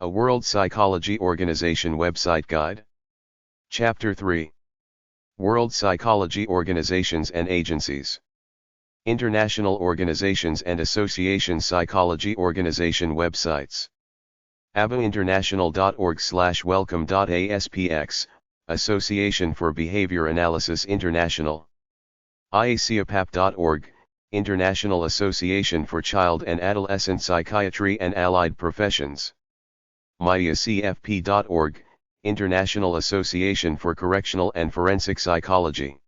A World Psychology Organization Website Guide. Chapter 3. World Psychology Organizations and Agencies. International Organizations and Associations Psychology Organization Websites. abointernational.org/welcome.aspx, Association for Behavior Analysis International. IACAPAP.org, International Association for Child and Adolescent Psychiatry and Allied Professions. MyACFP.org, International Association for Correctional and Forensic Psychology.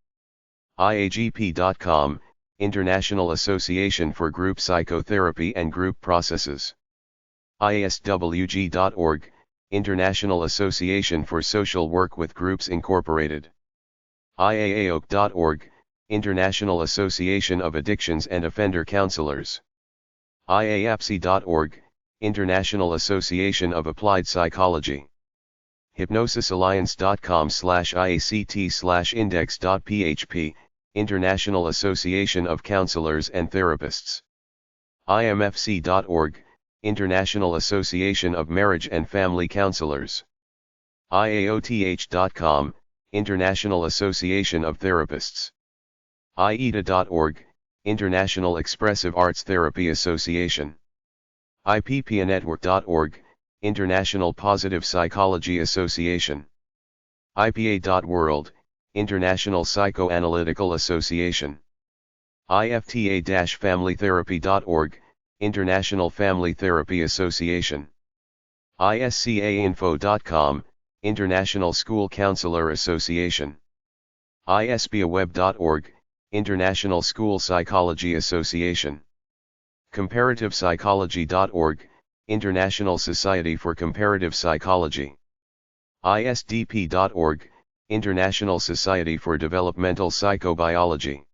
IAGP.com, International Association for Group Psychotherapy and Group Processes. IASWG.org, International Association for Social Work with Groups Incorporated. IAAOC.org, International Association of Addictions and Offender Counselors. IAAPSY.org, International Association of Applied Psychology. HypnosisAlliance.com/IACT/index.php, International Association of Counselors and Therapists. IMFC.org, International Association of Marriage and Family Counselors. IAOTH.com, International Association of Therapists. IETA.org, International Expressive Arts Therapy Association. IPPAnetwork.org, International Positive Psychology Association. IPA.world, International Psychoanalytical Association. IFTA-familytherapy.org, International Family Therapy Association. ISCAinfo.com, International School Counselor Association. ISBAweb.org, International School Psychology Association. ComparativePsychology.org, International Society for Comparative Psychology. ISDP.org, International Society for Developmental Psychobiology.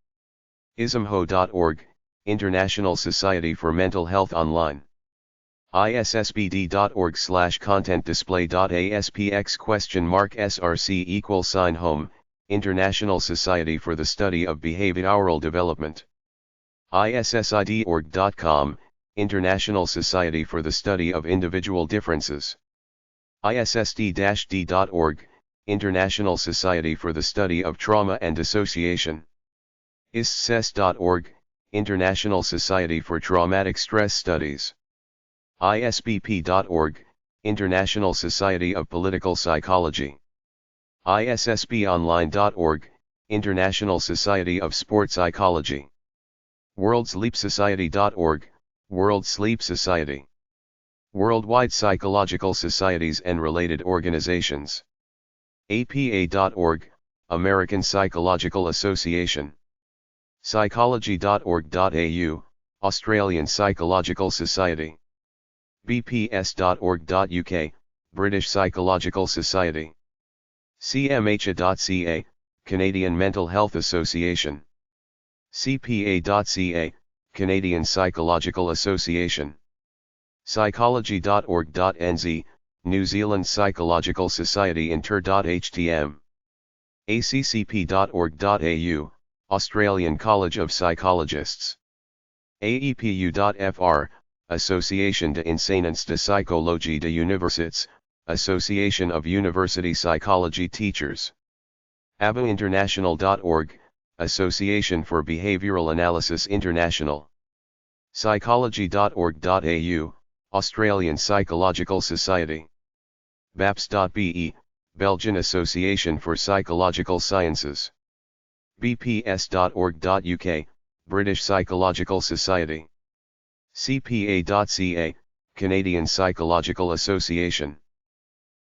ISMHO.org, International Society for Mental Health Online. ISSBD.org/contentdisplay.aspx?src=home, International Society for the Study of Behavioral Development. ISSID.org.com, International Society for the Study of Individual Differences. ISSD-D.org, International Society for the Study of Trauma and Dissociation. ISTSS.org, International Society for Traumatic Stress Studies. ISBP.org, International Society of Political Psychology. ISSBonline.org, International Society of Sport Psychology. WorldSleepSociety.org, World Sleep Society. Worldwide Psychological Societies and Related Organizations. APA.org, American Psychological Association. Psychology.org.au, Australian Psychological Society. BPS.org.uk, British Psychological Society. CMHA.ca, Canadian Mental Health Association. CPA.ca, Canadian Psychological Association. Psychology.org.nz, New Zealand Psychological Society Inter.htm. ACCP.org.au, Australian College of Psychologists. AEPU.fr, Association de Enseignants de Psychologie de Universités, Association of University Psychology Teachers. abointernational.org, Association for Behavioral Analysis International. Psychology.org.au, Australian Psychological Society. BAPS.be, Belgian Association for Psychological Sciences. BPS.org.uk, British Psychological Society. CPA.ca, Canadian Psychological Association.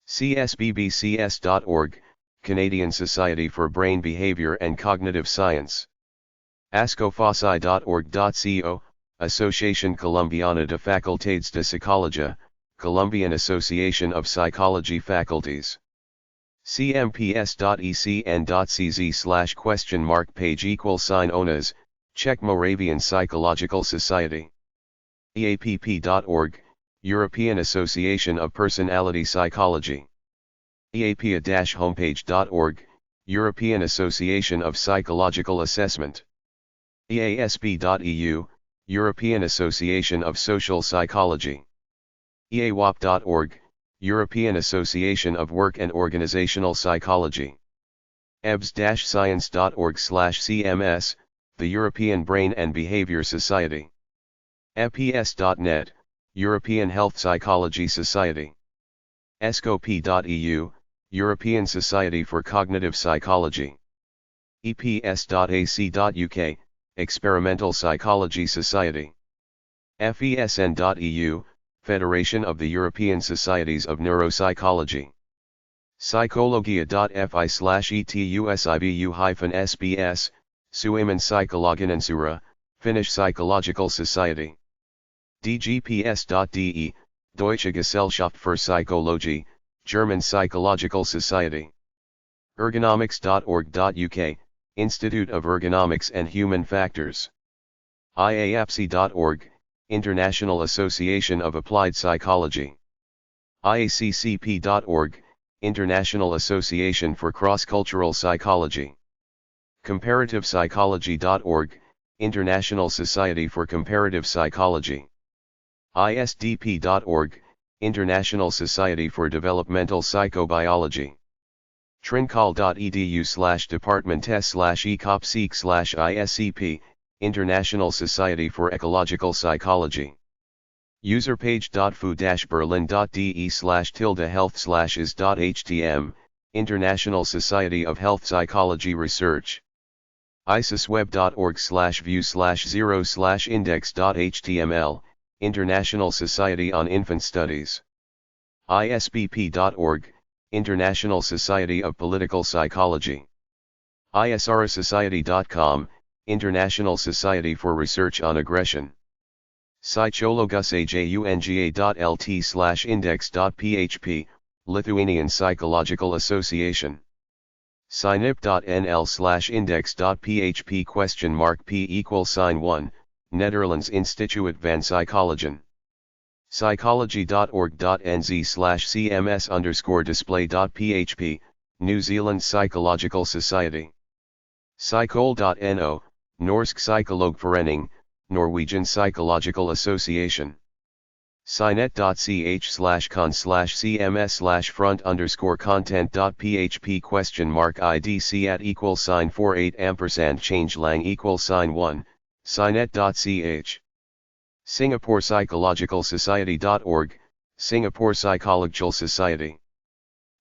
CSBBCS.org, Canadian Society for Brain Behavior and Cognitive Science. ASCOFOSI.org.co, Association Colombiana de Facultades de Psicología, Colombian Association of Psychology Faculties. cmps.ecn.cz/?page=ONAS, Czech Moravian Psychological Society. EAPP.org, European Association of Personality Psychology. EAPA-homepage.org, European Association of Psychological Assessment. EASB.eu, European Association of Social Psychology. EAWAP.org, European Association of Work and Organizational Psychology. ebs-science.org/cms, the European Brain and Behavior Society. eps.net, European Health Psychology Society. escop.eu, European Society for Cognitive Psychology. eps.ac.uk, Experimental Psychology Society. fesn.eu, Federation of the European Societies of Neuropsychology. Psychologia.fi/etusibu-sbs, Suomen Psykologian Finnish Psychological Society. dgps.de, Deutsche Gesellschaft für Psychologie, German Psychological Society. Ergonomics.org.uk, Institute of Ergonomics and Human Factors. iapsi.org, International Association of Applied Psychology. iaccp.org, International Association for Cross-Cultural Psychology. Comparativepsychology.org, International Society for Comparative Psychology. isdp.org, International Society for Developmental Psychobiology. trincal.edu/departments/ecopseek/iscp, International Society for Ecological Psychology. userpage.fu-berlin.de/health/is.htm, International Society of Health Psychology Research. isisweb.org/view/0/index.html, International Society on Infant Studies. isbp.org, International Society of Political Psychology. isrsociety.com, International Society for Research on Aggression. psychologusajunga.lt/index.php, Lithuanian Psychological Association. synip.nl/index.php $p=1, Netherlands Instituut van Psychologen. psychology.org.nz/cms_display.php, New Zealand Psychological Society. Psychol.no, Norsk Psykologforening, Norwegian Psychological Association. Sinet.ch/con/cms/front_content.php?IDC@=48%changelang=1, Sinet.ch. Singapore Psychological Society.org, Singapore Psychological Society.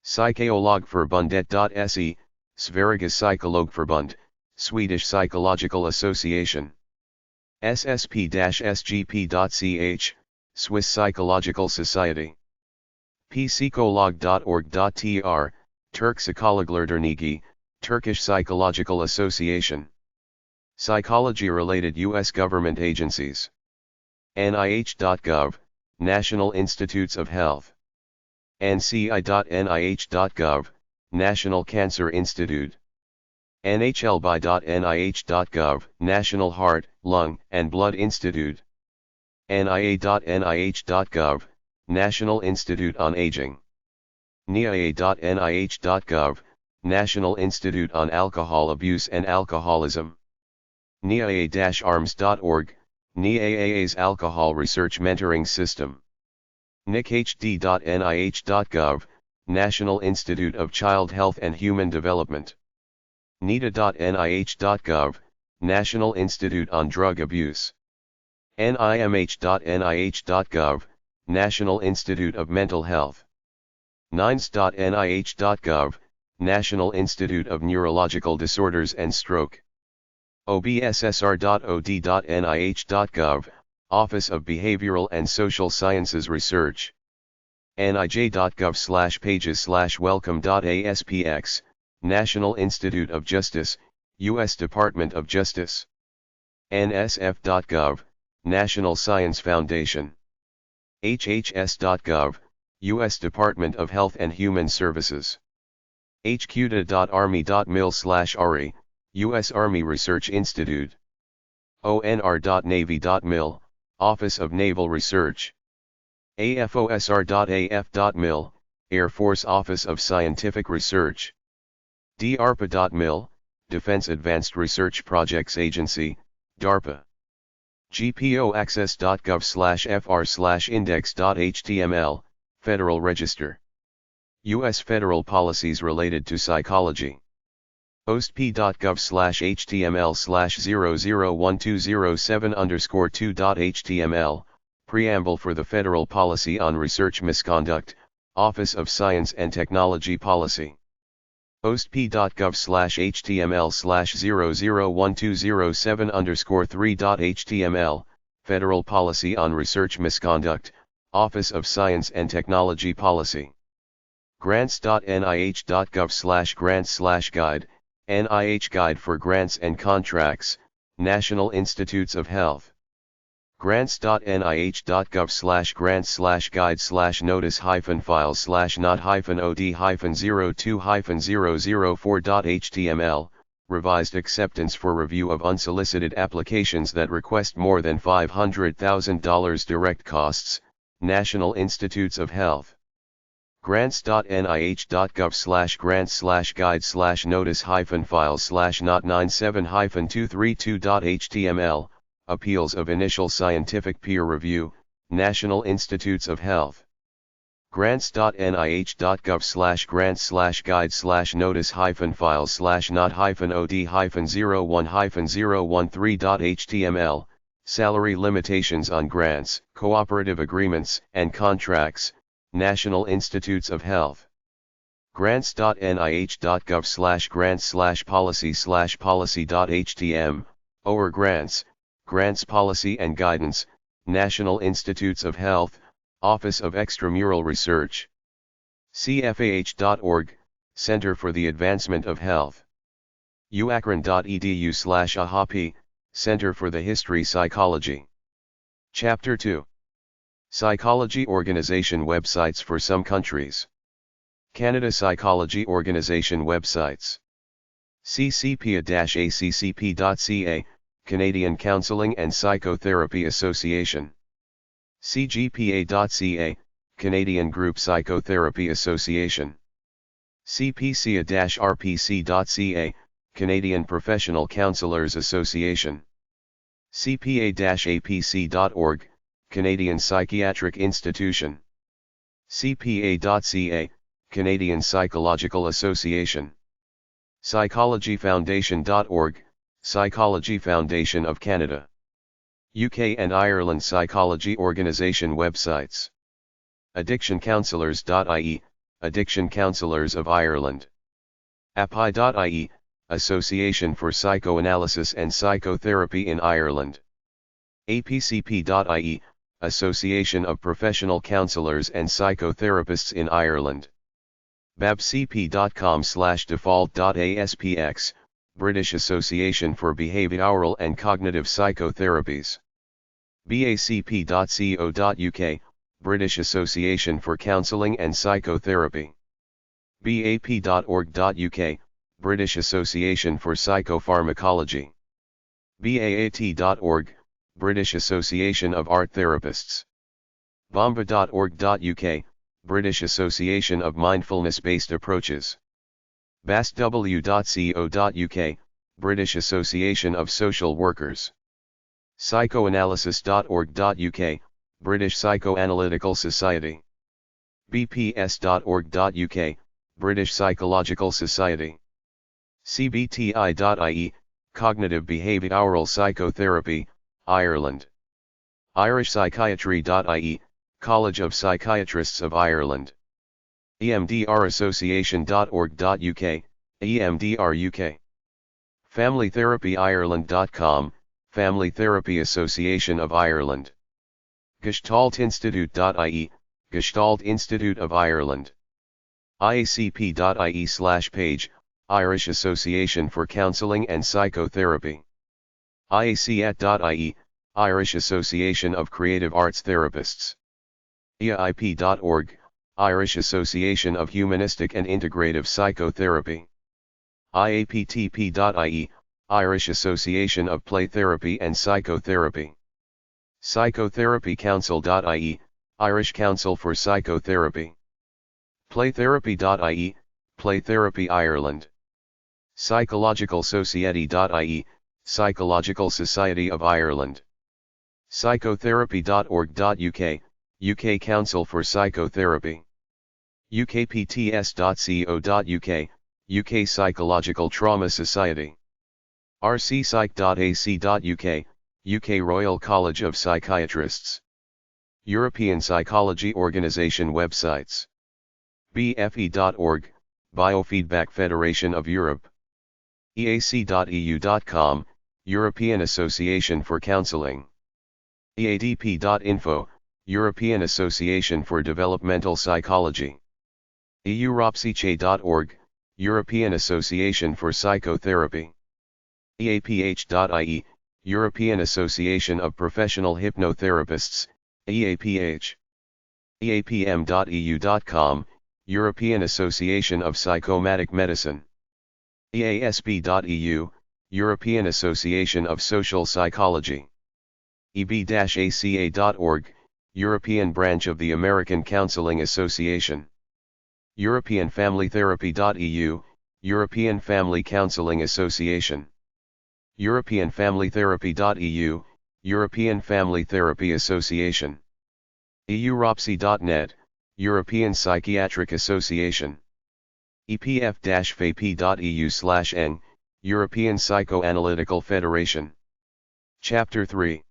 Psykologförbundet.se, Sveriges Psykologförbund, Swedish Psychological Association. ssp-sgp.ch, Swiss Psychological Society. psycholog.org.tr, Turk Psikologlardernigi, Turkish Psychological Association. Psychology-related U.S. government agencies. NIH.gov, National Institutes of Health. NCI.nih.gov, National Cancer Institute. NHLBI.nih.gov, National Heart, Lung, and Blood Institute. NIA.nih.gov, National Institute on Aging. NIA.nih.gov, National Institute on Alcohol Abuse and Alcoholism. NIA-arms.org, NIAA's Alcohol Research Mentoring System. NICHD.nih.gov, National Institute of Child Health and Human Development. NIDA.nih.gov, National Institute on Drug Abuse. NIMH.nih.gov, National Institute of Mental Health. NINDS.nih.gov, National Institute of Neurological Disorders and Stroke. OBSSR.od.nih.gov, Office of Behavioral and Social Sciences Research. NIJ.gov/pages/welcome.aspx, National Institute of Justice, U.S. Department of Justice. NSF.gov, National Science Foundation. HHS.gov, U.S. Department of Health and Human Services. HQDA.army.mil/ARI, U.S. Army Research Institute. ONR.navy.mil, Office of Naval Research. AFOSR.af.mil, Air Force Office of Scientific Research. DARPA.mil, Defense Advanced Research Projects Agency, DARPA. GPOaccess.gov/fr/index.html, Federal Register. U.S. Federal Policies Related to Psychology. OSP.gov/HTML/001207_2.html, Preamble for the Federal Policy on Research Misconduct, Office of Science and Technology Policy. OSP.gov/HTML/001207_3.html, Federal Policy on Research Misconduct, Office of Science and Technology Policy. Grants.nih.gov/grants/guide, NIH Guide for Grants and Contracts, National Institutes of Health. Grants.nih.gov/grants/guide/notice-files/not-od-02-004.html, Revised Acceptance for Review of Unsolicited Applications that Request More Than $500,000 Direct Costs, National Institutes of Health. Grants.nih.gov/grants/guides/notice-files/not97-232.html, Appeals of Initial Scientific Peer Review, National Institutes of Health. Grants.nih.gov/grants/guides/notice-files/not-od-01-013.html, Salary Limitations on Grants, Cooperative Agreements and Contracts, National Institutes of Health. Grants.nih.gov/grants/policy/policy.htm, OR Grants, Grants Policy and Guidance, National Institutes of Health, Office of Extramural Research. CFAH.org, Center for the Advancement of Health. uakron.edu/AHP, Center for the History Psychology. Chapter 2. Psychology Organization Websites for some countries. Canada Psychology Organization Websites. ccpa-accp.ca, Canadian Counselling and Psychotherapy Association. cgpa.ca, Canadian Group Psychotherapy Association. cpca-rpc.ca, Canadian Professional Counselors Association. cpa-apc.org, Canadian Psychiatric Institution. cpa.ca, Canadian Psychological Association. psychologyfoundation.org, Psychology Foundation of Canada. UK and Ireland Psychology Organisation websites. addictioncounselors.ie, Addiction Counselors of Ireland. api.ie, Association for Psychoanalysis and Psychotherapy in Ireland. apcp.ie, Association of Professional Counselors and Psychotherapists in Ireland. babcp.com/default.aspx, British Association for Behavioural and Cognitive Psychotherapies. bacp.co.uk, British Association for Counselling and Psychotherapy. bap.org.uk, British Association for Psychopharmacology. baat.org, British Association of Art Therapists. bomba.org.uk, British Association of Mindfulness-Based Approaches. basw.co.uk, British Association of Social Workers. psychoanalysis.org.uk, British Psychoanalytical Society. bps.org.uk, British Psychological Society. cbti.ie, Cognitive Behavioural Psychotherapy, Ireland. irishpsychiatry.ie, College of Psychiatrists of Ireland. emdrassociation.org.uk, EMDR UK. familytherapyireland.com, Family Therapy Association of Ireland. gestaltinstitute.ie, Gestalt Institute of Ireland. iacp.ie/page, Irish Association for Counselling and Psychotherapy. iacat.ie, Irish Association of Creative Arts Therapists. iaip.org, Irish Association of Humanistic and Integrative Psychotherapy. iaptp.ie, Irish Association of Play Therapy and Psychotherapy. psychotherapycouncil.ie, Irish Council for Psychotherapy. playtherapy.ie, Play Therapy Ireland. psychologicalsociety.ie, Psychological Society of Ireland. psychotherapy.org.uk, UK Council for Psychotherapy. ukpts.co.uk, UK Psychological Trauma Society. rcpsych.ac.uk, UK Royal College of Psychiatrists. European Psychology Organization websites. bfe.org, Biofeedback Federation of Europe. eac.eu.com, European Association for Counseling. eadp.info, European Association for Developmental Psychology. europsyche.org, European Association for Psychotherapy. eaph.ie, European Association of Professional Hypnotherapists, EAPH. eapm.eu.com, European Association of Psychomatic Medicine. easp.eu, European Association of Social Psychology. eb-aca.org, European branch of the American Counseling Association. EuropeanFamilyTherapy.eu, European Family Counseling Association. EuropeanFamilyTherapy.eu, European Family Therapy Association. europsy.net, European Psychiatric Association. epf-fap.eu/eng, European Psychoanalytical Federation. Chapter 3.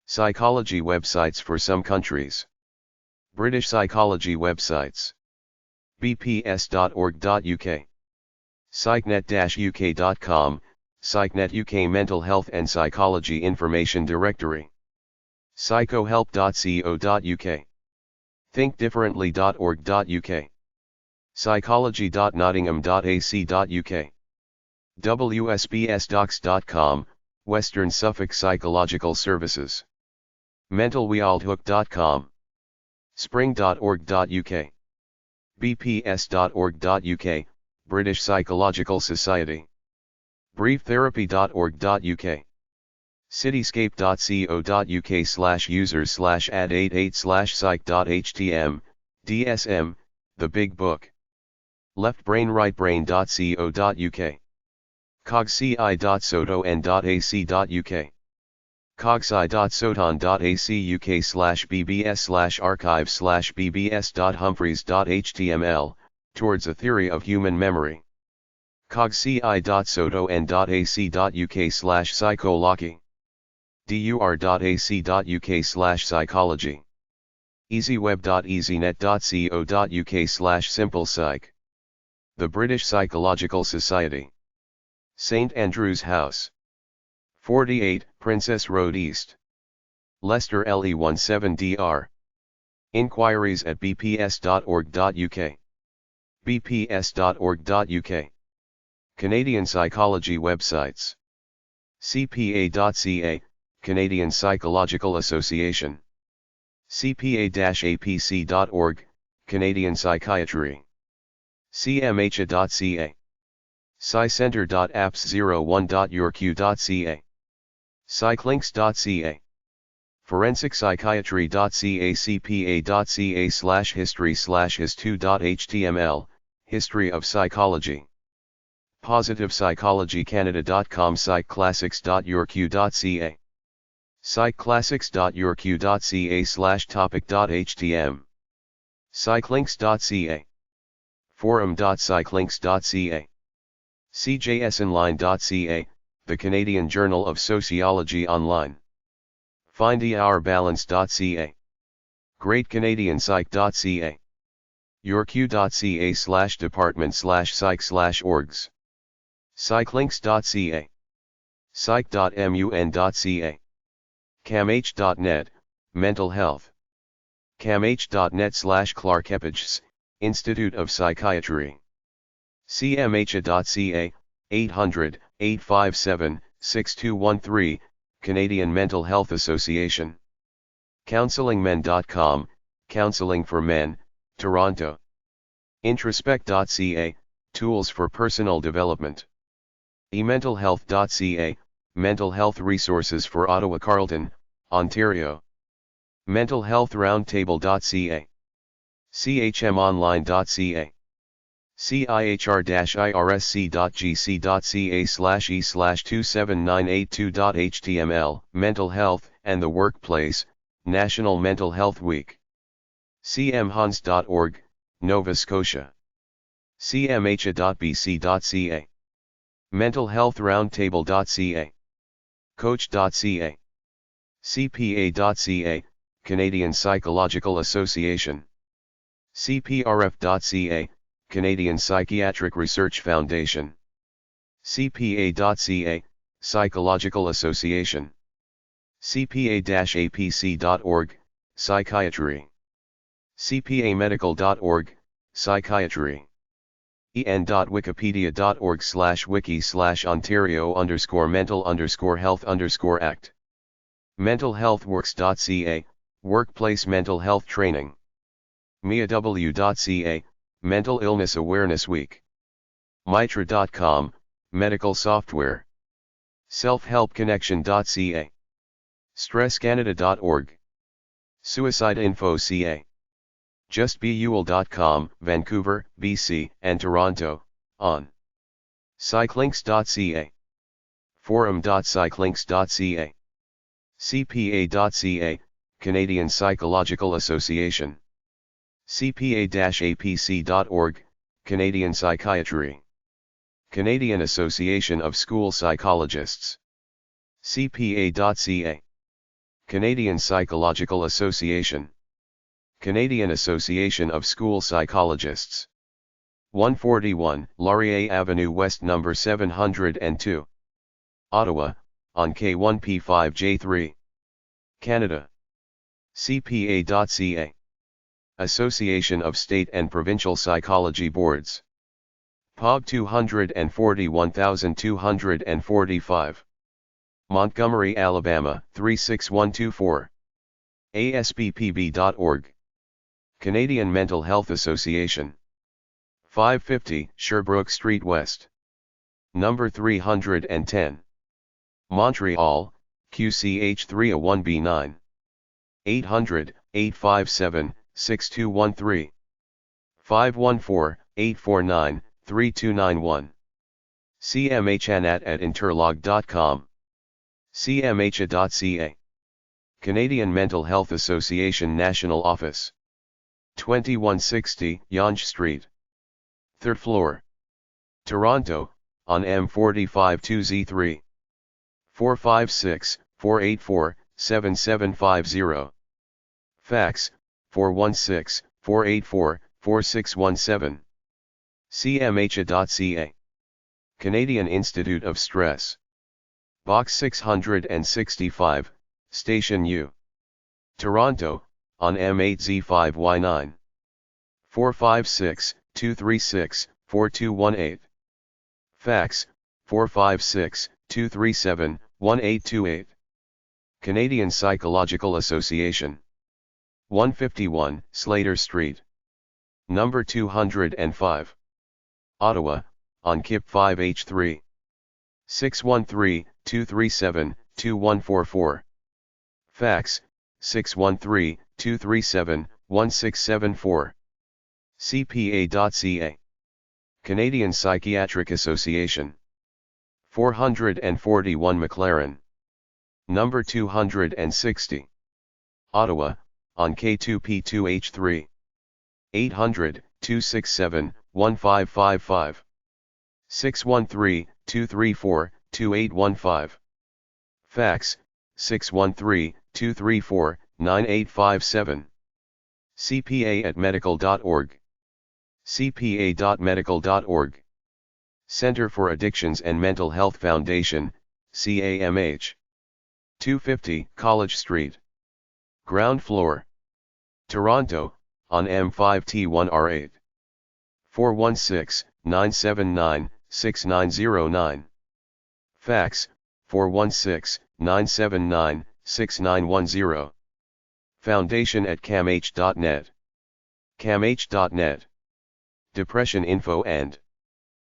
Psychology websites for some countries. British psychology websites. bps.org.uk. psychnet-uk.com, Psychnet UK Mental Health and Psychology Information Directory. psychohelp.co.uk. thinkdifferently.org.uk. psychology.nottingham.ac.uk. wsbsdocs.com, Western Suffolk Psychological Services. mentalwildhook.com. spring.org.uk. bps.org.uk, British Psychological Society. brieftherapy.org.uk. cityscape.co.uk/users/ad88/psych.htm, DSM, The Big Book. leftbrainrightbrain.co.uk. cogci.soton.ac.uk. cogci.soton.ac.uk/bbs/archive/bbs.humphreys.html, Towards a Theory of Human Memory. cogci.soton.ac.uk/psychology. dur.ac.uk/psychology. easyweb.easynet.co.uk/simplepsych. The British Psychological Society. St Andrew's House. 48, Princess Road East. Leicester LE17DR. Inquiries at bps.org.uk. bps.org.uk. Canadian Psychology websites. cpa.ca, Canadian Psychological Association. cpa-apc.org, Canadian Psychiatry. cmha.ca. psycenter.apps01.yourq.ca. psychlinks.ca. forensic-psychiatry.ca/cpa.ca/history/his2.html, History of Psychology. positivepsychologycanada.com. psychclassics.yourq.ca. psychclassics.yourq.ca/topic.htm. psychlinks.ca. forum.psychlinks.ca. cjsonline.ca, the Canadian Journal of Sociology Online. findeourbalance.ca. greatcanadianpsych.ca. yourq.ca/department/psych/orgs. psychlinks.ca. psych.mun.ca. camh.net, Mental Health. camh.net/Clark-Epiges, Institute of Psychiatry. cmha.ca, 800-857-6213, Canadian Mental Health Association. counselingmen.com, Counseling for Men, Toronto. introspect.ca, Tools for Personal Development. ementalhealth.ca, Mental Health Resources for Ottawa Carleton, Ontario. mentalhealthroundtable.ca. chmonline.ca. cihr-irsc.gc.ca/e/27982.html, Mental Health and the Workplace, National Mental Health Week. cmhans.org, Nova Scotia. cmha.bc.ca. mentalhealthroundtable.ca. coach.ca. cpa.ca, Canadian Psychological Association. cprf.ca, Canadian Psychiatric Research Foundation. cpa.ca, Psychological Association. cpa-apc.org, Psychiatry. cpamedical.org, Psychiatry. en.wikipedia.org/wiki/Ontario_mental_health_act. mentalhealthworks.ca, Workplace Mental Health Training. miaw.ca, Mental Illness Awareness Week. mitra.com, Medical Software. selfhelpconnection.ca. stresscanada.org. suicideinfo.ca. justbeyoul.com, Vancouver, BC, and Toronto, on. psychlinks.ca. forum.psychlinks.ca. cpa.ca, Canadian Psychological Association. cpa-apc.org, Canadian Psychiatry. Canadian Association of School Psychologists. cpa.ca. Canadian Psychological Association. Canadian Association of School Psychologists. 141, Laurier Avenue West No. 702. Ottawa, on K1P5J3. Canada. cpa.ca. Association of State and Provincial Psychology Boards. POB 241245. Montgomery, Alabama 36124. ASBPB.org. Canadian Mental Health Association. 550 Sherbrooke Street West. Number 310. Montreal, QCH301B9. 800-857-6213. 514-849-3291. cmhanat@interlog.com. cmha.ca. Canadian Mental Health Association National Office. 2160 Yonge Street. 3rd floor. Toronto, on M45-2Z3. 456-484-7750. Fax, 416-484-4617. cmha.ca. Canadian Institute of Stress. Box 665, Station U. Toronto, on M8Z5Y9. 456-236-4218. Fax, 456-237-1828. Canadian Psychological Association. 151 Slater Street. Number 205. Ottawa, on KIP 5H3. 613-237-2144. Fax, 613-237-1674. cpa.ca. Canadian Psychiatric Association. 441 McLaren. Number 260. Ottawa, on K2P2H3. 800-267-1555. 613-234-2815. Fax, 613-234-9857. cpa@medical.org. cpa.medical.org. Center for Addictions and Mental Health Foundation, CAMH. 250 College Street. Ground floor. Toronto, on M5T1R8. 416-979-6909. Fax, 416-979-6910. Foundation@camh.net. camh.net. Depression Info and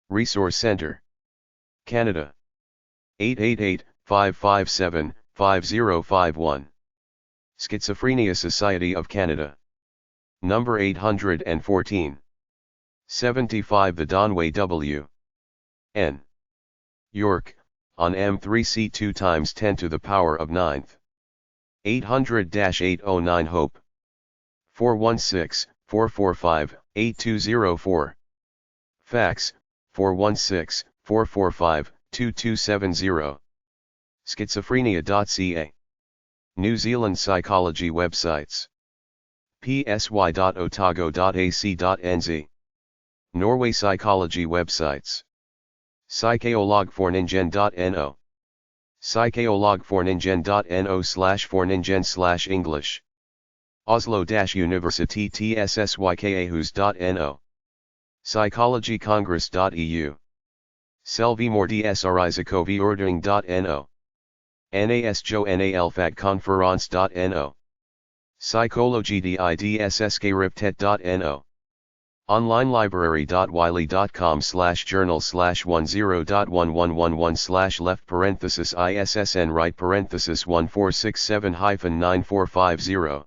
Resource Center. Canada. 888-557-5051. Schizophrenia Society of Canada. Number 814. 75 The Donway W. N. York, on M3C2 × 10⁻⁹ 800-809 Hope. 416-445-8204. Fax, 416-445-2270. Schizophrenia.ca. New Zealand psychology websites. psy.otago.ac.nz. Norway psychology websites. Psycheologforningen.no. Psycheologforningen.no/forningen/English. Oslo-University TSSYKAHUS.no. Psychologycongress.eu. Selvimordsrizakoviordning.no. NASJONALFAGconference.no. PsychologididsskRiptet.no. onlinelibrary.wiley.com/journal/10.1111/left ISSN right 1467-9450.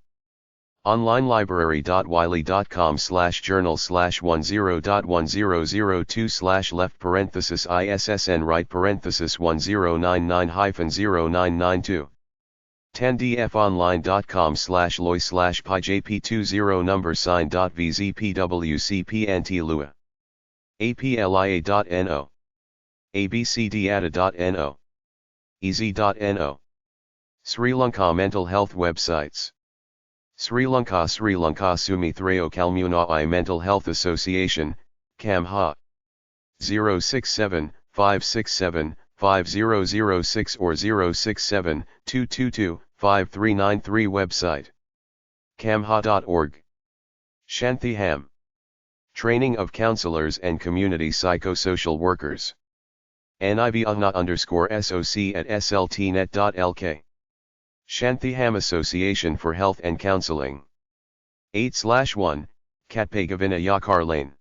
onlinelibrary.wiley.com/journal/10.1002/left ISSN right 1099-0992. 10dfonline.com/loy/pyjp20 number sign.vzpwcpntlua. aplia.no. abcdata.no. easy.no. Sri Lanka mental health websites. Sri Lanka Sumithrao Kalmunai Mental Health Association, Kamha. 067-567-5006 or 067-222-5393 website. kamha.org. Shantiham. Training of counselors and community psychosocial workers. NIVUNA_SOC at sltnet.lk. Shantiham Association for Health and Counseling. 8/1, Katpagavina Yakar Lane.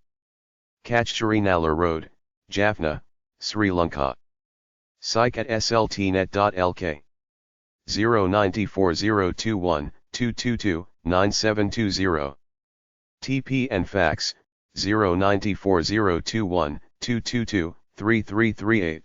Kachchari Road, Jaffna, Sri Lanka. Psych at sltnet.lk. 094021222-9720. TP and fax, 094021222-3338.